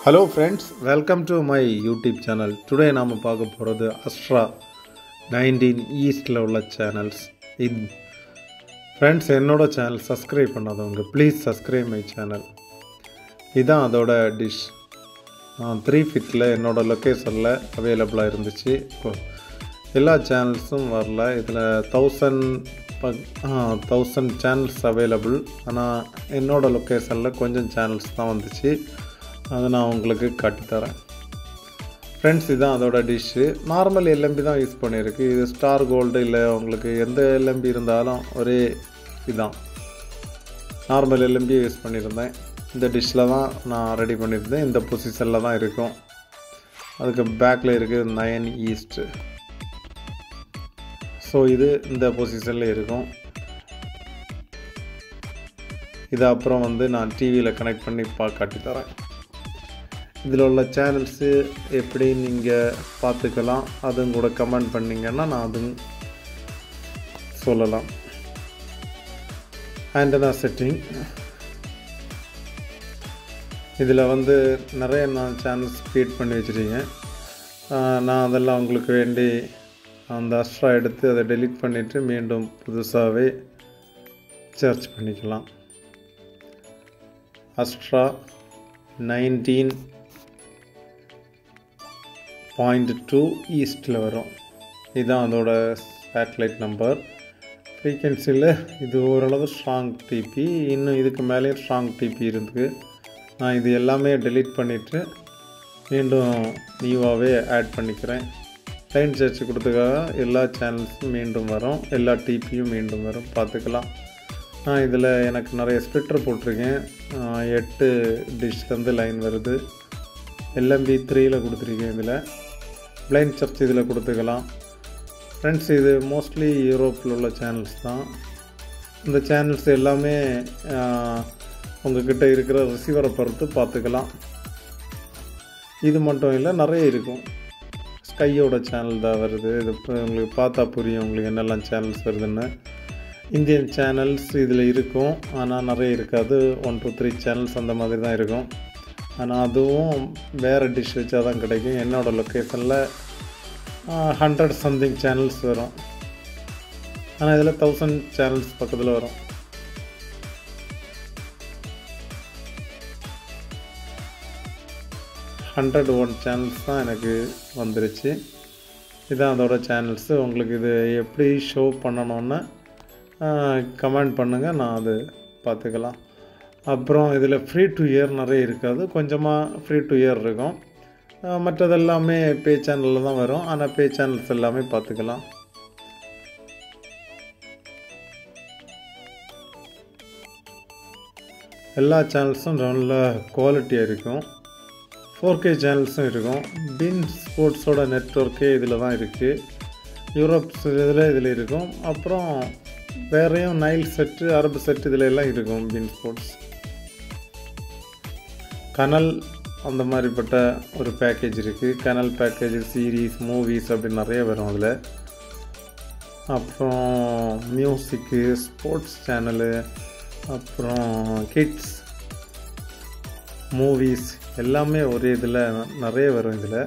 Hello friends, welcome to my YouTube channel. Today நாம பார்க்க போகிறது Astra 19 ஈஸ்டில் உள்ள சேனல்ஸ். ஃப்ரெண்ட்ஸ், என்னோட சேனல் சப்ஸ்கிரைப் பண்ணாதவங்க ப்ளீஸ் சப்ஸ்கிரைப் மை சேனல். இதுதான் அதோட டிஷ். 3 ஃபீட்டில் என்னோட லொக்கேஷனில் அவைலபிளாக இருந்துச்சு. எல்லா சேனல்ஸும் வரல. இதில் 1000 சேனல்ஸ் அவைலபிள். ஆனால் என்னோடய லொக்கேஷனில் கொஞ்சம் சேனல்ஸ் தான் வந்துச்சு. அதை நான் உங்களுக்கு காட்டித்தரேன். ஃப்ரெண்ட்ஸ், இதுதான் அதோட டிஷ்ஷு. நார்மல் எல்எம்பி தான் யூஸ் பண்ணியிருக்கு. இது ஸ்டார் கோல்டு இல்லை, உங்களுக்கு எந்த எல்எம்பி இருந்தாலும் ஒரே இதுதான். நார்மல் எல்எம்பி யூஸ் பண்ணியிருந்தேன். இந்த டிஷ்ஷில் தான் நான் ரெடி பண்ணியிருந்தேன். இந்த பொசிஷனில் தான் இருக்கும். அதுக்கு பேக்கில் இருக்குது 9 ஈஸ்ட்டு. ஸோ இது இந்த பொசிஷனில் இருக்கும். இதை அப்புறம் நான் டிவியில் கனெக்ட் பண்ணி காட்டித்தரேன். இதில் உள்ள சேனல்ஸு எப்படி நீங்கள் பார்த்துக்கலாம், அதுவும் கூட கமெண்ட் பண்ணிங்கன்னா நான் அதுவும் சொல்லலாம். Antenna setting. இதில் நிறைய நான் சேனல்ஸ் க்ரியேட் பண்ணி வச்சுருக்கேன். நான் அதெல்லாம் உங்களுக்கு வேண்டி அந்த அஸ்ட்ரா எடுத்து அதை டெலீட் பண்ணிவிட்டு மீண்டும் புதுசாகவே சர்ச் பண்ணிக்கலாம். அஸ்ட்ரா 19.2 ஈஸ்டில் வரும். இதுதான் அதோட சேட்டலைட் நம்பர். ஃப்ரீக்வன்சியில் இது ஓரளவு ஸ்ட்ராங் டிபி. இன்னும் இதுக்கு மேலேயும் ஸ்ட்ராங் டிபி இருக்குது. நான் இது எல்லாமே டெலீட் பண்ணிவிட்டு மீண்டும் நியூவாகவே ஆட் பண்ணிக்கிறேன். லைன் சர்ச் கொடுத்துக்காக எல்லா சேனல்ஸும் மீண்டும் வரும், எல்லா டிபியும் மீண்டும் வரும். பார்த்துக்கலாம். நான் இதில் எனக்கு நிறைய ஸ்ப்ளிட்டர் போட்டிருக்கேன். 8 டிஷ்லேருந்து லைன் வருது. LMB 3ல் கொடுத்துருக்கேன். இதில் பிளைண்ட் சர்ச் இதில் கொடுத்துக்கலாம். ஃப்ரெண்ட்ஸ், இது மோஸ்ட்லி யூரோப்பில் உள்ள சேனல்ஸ் தான். இந்த சேனல்ஸ் எல்லாமே உங்கள்கிட்ட இருக்கிற ரிசீவரை பொறுத்து பார்த்துக்கலாம். இது மட்டும் இல்லை, நிறைய இருக்கும். ஸ்கையோட சேனல் தான் வருது. இது உங்களுக்கு பார்த்தா புரியும் உங்களுக்கு என்னெல்லாம் சேனல்ஸ் வருதுன்னு. இந்தியன் சேனல்ஸ் இதில் இருக்கும், ஆனால் நிறைய இருக்காது. 1 to 3 சேனல்ஸ் அந்த மாதிரி தான் இருக்கும். ஆனால் அதுவும் வேறு டிஷ் வச்சா தான் கிடைக்கும். என்னோடய லொக்கேஷனில் 100 சம்திங் சேனல்ஸ் வரும். ஆனால் இதில் 1000 சேனல்ஸ் பக்கத்தில் வரும். $101 சேனல்ஸ் தான் எனக்கு வந்துருச்சு. இதுதான் அதோட சேனல்ஸு. உங்களுக்கு இது எப்படி ஷோ பண்ணணுன்னு கமெண்ட் பண்ணுங்கள், நான் அது பார்த்துக்கலாம். அப்புறம் இதில் ஃப்ரீ டு இயர் நிறைய இருக்காது, கொஞ்சமாக ஃப்ரீ டு இயர் இருக்கும். மற்றதெல்லாமே பே சேனலில் தான் வரும். ஆனால் பே சேனல்ஸ் எல்லாமே பார்த்துக்கலாம். எல்லா சேனல்ஸும் நல்ல குவாலிட்டியாக இருக்கும். 4K சேனல்ஸும் இருக்கும். பின் ஸ்போர்ட்ஸோட நெட்வொர்க்கே இதில் தான் இருக்குது. யூரோப்ஸ் இதில் இருக்கும். அப்புறம் வேறையும் நைல் செட்டு, அரபு செட்டு இதில் எல்லாம் இருக்கும். பின் ஸ்போர்ட்ஸ், கனல் அந்த மாதிரிப்பட்ட ஒரு பேக்கேஜ் இருக்குது. கனல் பேக்கேஜ், சீரீஸ், மூவிஸ் அப்படி நிறைய வரும் அதில். அப்புறம் மியூசிக்கு, ஸ்போர்ட்ஸ் சேனலு, அப்புறம் கிட்ஸ், மூவிஸ் எல்லாமே ஒரு இதில் நிறைய வரும். இதில்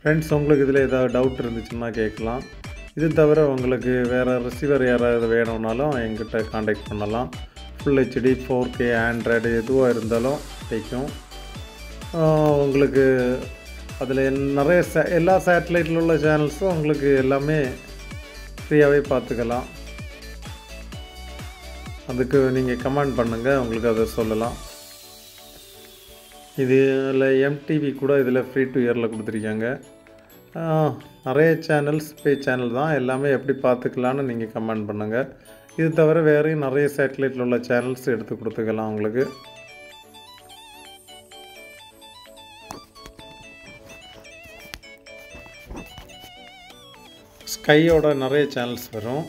ஃப்ரெண்ட்ஸ், உங்களுக்கு இதில் ஏதாவது டவுட் இருந்துச்சுன்னா கேட்கலாம். இது தவிர உங்களுக்கு வேறு ரிசீவர் யாராவது வேணும்னாலும் எங்கிட்ட காண்டாக்ட் பண்ணலாம். ஃபுல் HD 4K ஆண்ட்ராய்டு எதுவாக இருந்தாலும் கிடைக்கும். உங்களுக்கு அதில் நிறைய எல்லா சேட்டலைட்டில் உள்ள சேனல்ஸும் உங்களுக்கு எல்லாமே ஃப்ரீயாகவே பார்த்துக்கலாம். அதுக்கு நீங்கள் கமெண்ட் பண்ணுங்கள், உங்களுக்கு அதை சொல்லலாம். இதில் MTV கூட இதில் ஃப்ரீ டு இயரில் கொடுத்துருக்காங்க. நிறைய சேனல்ஸ் பே சேனல் தான். எல்லாமே எப்படி பார்த்துக்கலான்னு நீங்கள் கமெண்ட் பண்ணுங்கள். இது தவிர வேறையும் நிறைய சேட்டலைட்டில் உள்ள சேனல்ஸ் எடுத்து கொடுத்துக்கலாம் உங்களுக்கு. ஸ்கையோட நிறைய சேனல்ஸ் வரும்.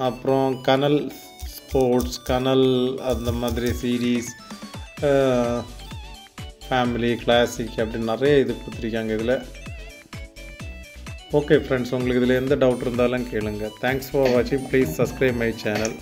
அப்புறம் கனல் ஸ்போர்ட்ஸ், கனல் அந்த மாதிரி சீரீஸ், ஃபேமிலி, கிளாசிக் அப்படி நிறைய இது கொடுத்துருக்காங்க இதில். ஓகே ஃப்ரெண்ட்ஸ், உங்களுக்கு இதில் எந்த டவுட் இருந்தாலும் கேளுங்க. தேங்க்ஸ் ஃபார் வாட்சிங். Please subscribe my channel.